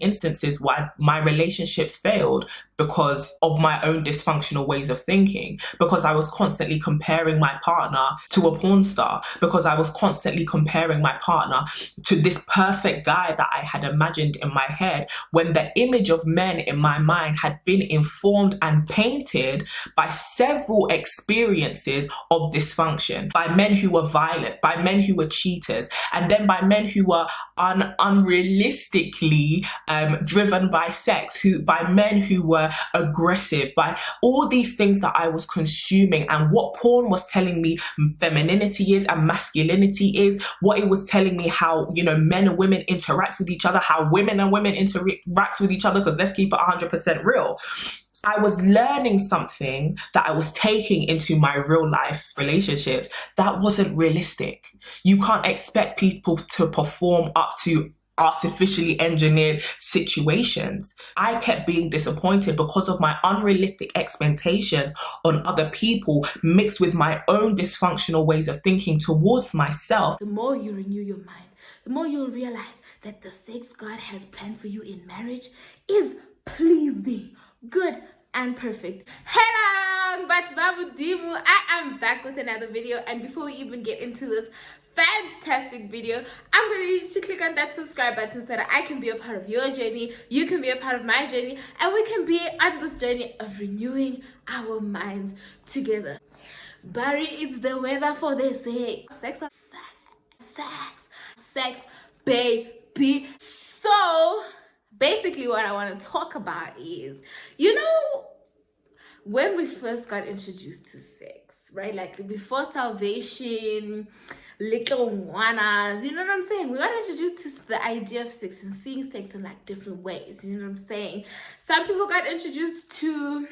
instances why my relationship failed because of my own dysfunctional ways of thinking, because I was constantly comparing my partner to a porn star, because I was constantly comparing my partner to this perfect guy that I had imagined in my head, when the image of men in my mind had been informed and painted by several experiences of dysfunction, by men who were violent, by men who were cheaters, and then by men who were unrealistically driven by sex, by men who were aggressive, by all these things that I was consuming, and what porn was telling me femininity is and masculinity is, what it was telling me how, men and women interact with each other, how women and women interact with each other, because let's keep it 100% real. I was learning something that I was taking into my real life relationships that wasn't realistic. You can't expect people to perform up to artificially engineered situations. I kept being disappointed because of my unrealistic expectations on other people, mixed with my own dysfunctional ways of thinking towards myself. The more you renew your mind, the more you'll realize that the sex God has planned for you in marriage is pleasing, good, and perfect. Heeelang, but Babu Dimu, I am back with another video, and before we even get into this fantastic video, I'm going to need you to click on that subscribe button so that I can be a part of your journey, you can be a part of my journey, and we can be on this journey of renewing our minds together. Barry, it's the weather for the sex, baby. So basically what I want to talk about is, when we first got introduced to sex, right? Like before salvation, little wanas, you know what I'm saying? We got introduced to the idea of sex and seeing sex in like different ways, you know what I'm saying? Some people got introduced to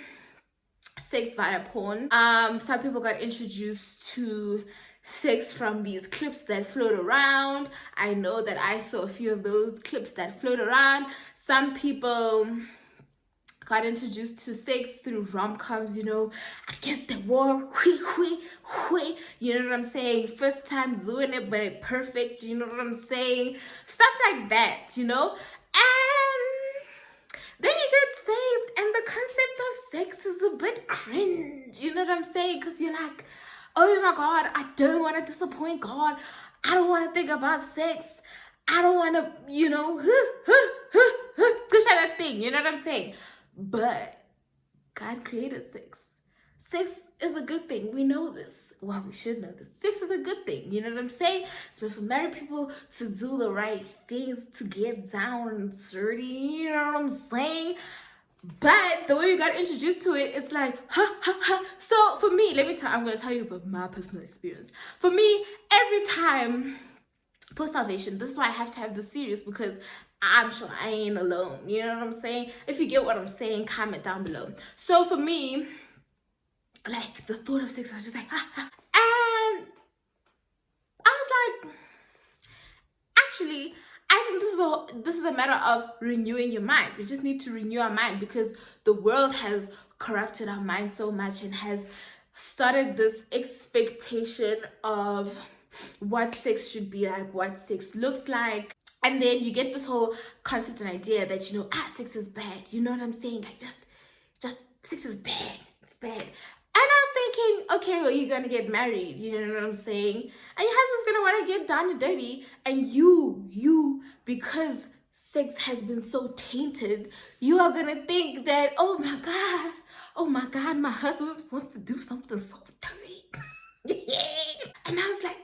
sex via porn. Some people got introduced to sex from these clips that float around. I know that I saw a few of those clips that float around. Some people got introduced to sex through rom-coms, against the war, you know what I'm saying? First time doing it, but it perfect, you know what I'm saying? Stuff like that, And then you get saved, and the concept of sex is a bit cringe, you know what I'm saying? Because you're like, oh my God, I don't want to disappoint God. I don't want to think about sex. I don't want to, good that thing, you know what I'm saying? But God created sex. Sex is a good thing. We know this. Well, we should know this. Sex is a good thing. You know what I'm saying? So for married people to do the right things, to get down and dirty, you know what I'm saying? But the way you got introduced to it, it's like, So for me, I'm going to tell you about my personal experience. For me, every time post salvation, this is why I have to have this series, because I'm sure I ain't alone, you know what I'm saying? If you get what I'm saying, comment down below. So for me, like the thought of sex, I was just like, and I was like, actually, I think this is a matter of renewing your mind. We just need to renew our mind, because the world has corrupted our mind so much and has started this expectation of what sex should be like, what sex looks like. And then you get this whole concept and idea that, sex is bad. You know what I'm saying? Like, just sex is bad. It's bad. And I was thinking, okay, well, you're going to get married. You know what I'm saying? And your husband's going to want to get down and dirty. And you, because sex has been so tainted, you are going to think that, oh my God, my husband wants to do something so dirty. And I was like,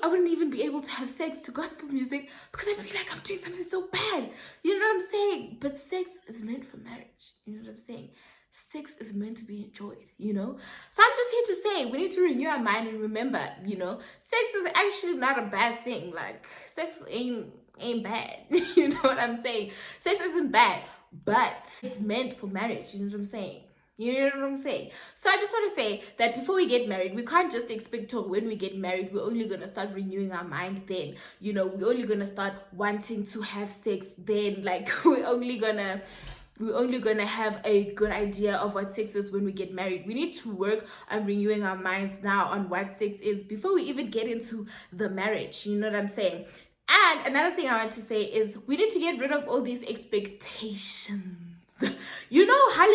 I wouldn't even be able to have sex to gospel music because I feel like I'm doing something so bad. You know what I'm saying? But sex is meant for marriage. You know what I'm saying? Sex is meant to be enjoyed, So I'm just here to say we need to renew our mind and remember, sex is actually not a bad thing. Like, sex ain't bad. You know what I'm saying? Sex isn't bad, but it's meant for marriage. You know what I'm saying? You know what I'm saying? So I just want to say that before we get married, we can't just expect when we get married, we're only going to start renewing our mind then. We're only going to start wanting to have sex then. Like, we're only going to have a good idea of what sex is when we get married. We need to work on renewing our minds now on what sex is before we even get into the marriage. You know what I'm saying? And another thing I want to say is we need to get rid of all these expectations. You know how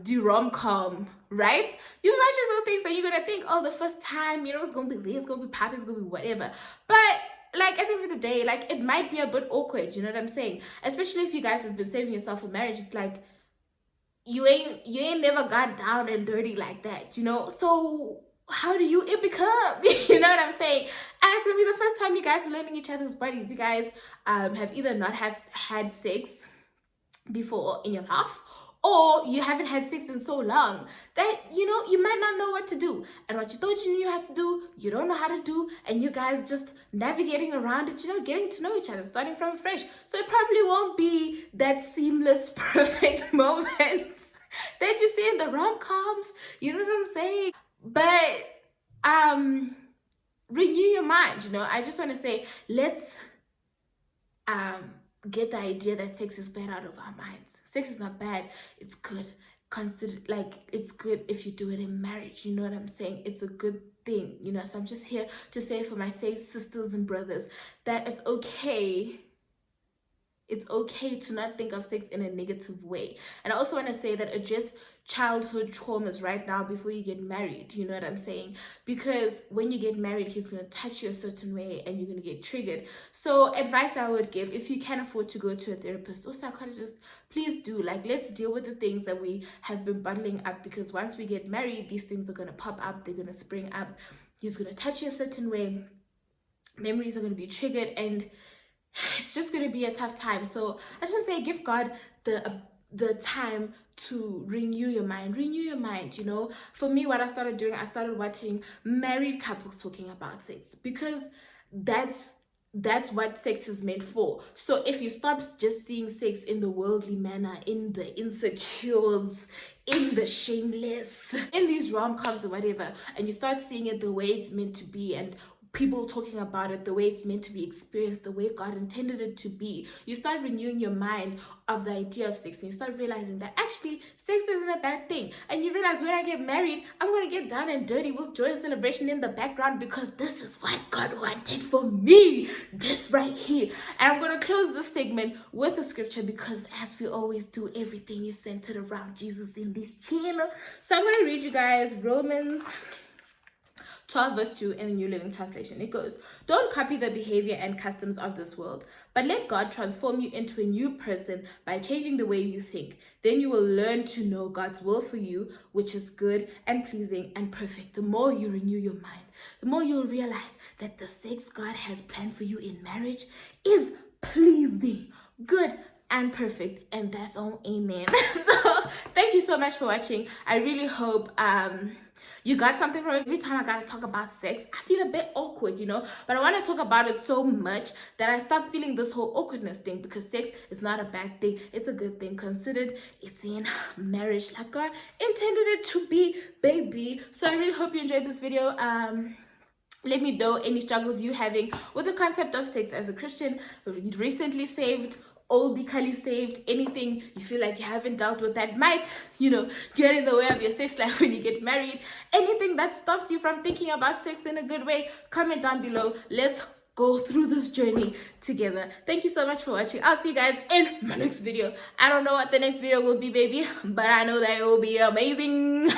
the rom-com, right? You watch those things and you're gonna think, oh, the first time, you know, it's gonna be lit, it's gonna be poppy, it's gonna be whatever. But like at the end of the day, like it might be a bit awkward, you know what I'm saying? Especially if you guys have been saving yourself for marriage. It's like you ain't never got down and dirty like that, you know? So how do it become? You know what I'm saying? And it's gonna be the first time you guys are learning each other's bodies. You guys have either not have had sex before in your life, or you haven't had sex in so long that, you know, you might not know what to do. And what you thought you knew how to do, you don't know how to do. And you guys just navigating around it, you know, getting to know each other, starting from fresh. So it probably won't be that seamless, perfect moments that you see in the rom-coms. You know what I'm saying? But renew your mind, you know. I just want to say, let's get the idea that sex is bad out of our minds. Sex is not bad, it's good. Consider, like, it's good if you do it in marriage, you know what I'm saying? It's a good thing, you know. So I'm just here to say for my safe sisters and brothers that it's okay to not think of sex in a negative way. And I also want to say that address childhood traumas right now before you get married, you know what I'm saying? Because when you get married, he's going to touch you a certain way and you're going to get triggered. So advice I would give, if you can afford to go to a therapist or psychologist, please do. Like, let's deal with the things that we have been bottling up, because once we get married, these things are going to pop up, they're going to spring up. He's going to touch you a certain way, memories are going to be triggered, and it's just going to be a tough time. So I just want to say, give God the time to renew your mind, you know. For me, what I started doing, I started watching married couples talking about sex, because that's what sex is meant for. So if you stop just seeing sex in the worldly manner, in the insecures, in the shameless, in these rom-coms or whatever, and you start seeing it the way it's meant to be, and people talking about it the way it's meant to be experienced, the way God intended it to be, you start renewing your mind of the idea of sex, and you start realizing that actually sex isn't a bad thing. And you realize, when I get married, I'm going to get down and dirty with joy and celebration in the background, because this is what God wanted for me, this right here. And I'm going to close this segment with a scripture, because as we always do, everything is centered around Jesus in this channel. So I'm going to read you guys Romans 12 verse 2 in the New Living Translation. It goes, "Don't copy the behavior and customs of this world, but let God transform you into a new person by changing the way you think. Then you will learn to know God's will for you, which is good and pleasing and perfect." The more you renew your mind, the more you'll realize that the sex God has planned for you in marriage is pleasing, good, and perfect. And that's all. Amen. So thank you so much for watching. I really hope you got something from it. Every time I gotta talk about sex, I feel a bit awkward, you know, but I want to talk about it so much that I stop feeling this whole awkwardness thing, because sex is not a bad thing, it's a good thing, considered it's in marriage like God intended it to be, baby. So I really hope you enjoyed this video. Let me know any struggles you having with the concept of sex as a Christian, recently saved, oldie saved, anything you feel like you haven't dealt with that might, you know, get in the way of your sex life when you get married. Anything that stops you from thinking about sex in a good way, comment down below. Let's go through this journey together. Thank you so much for watching. I'll see you guys in my next video. I don't know what the next video will be, baby, but I know that it will be amazing.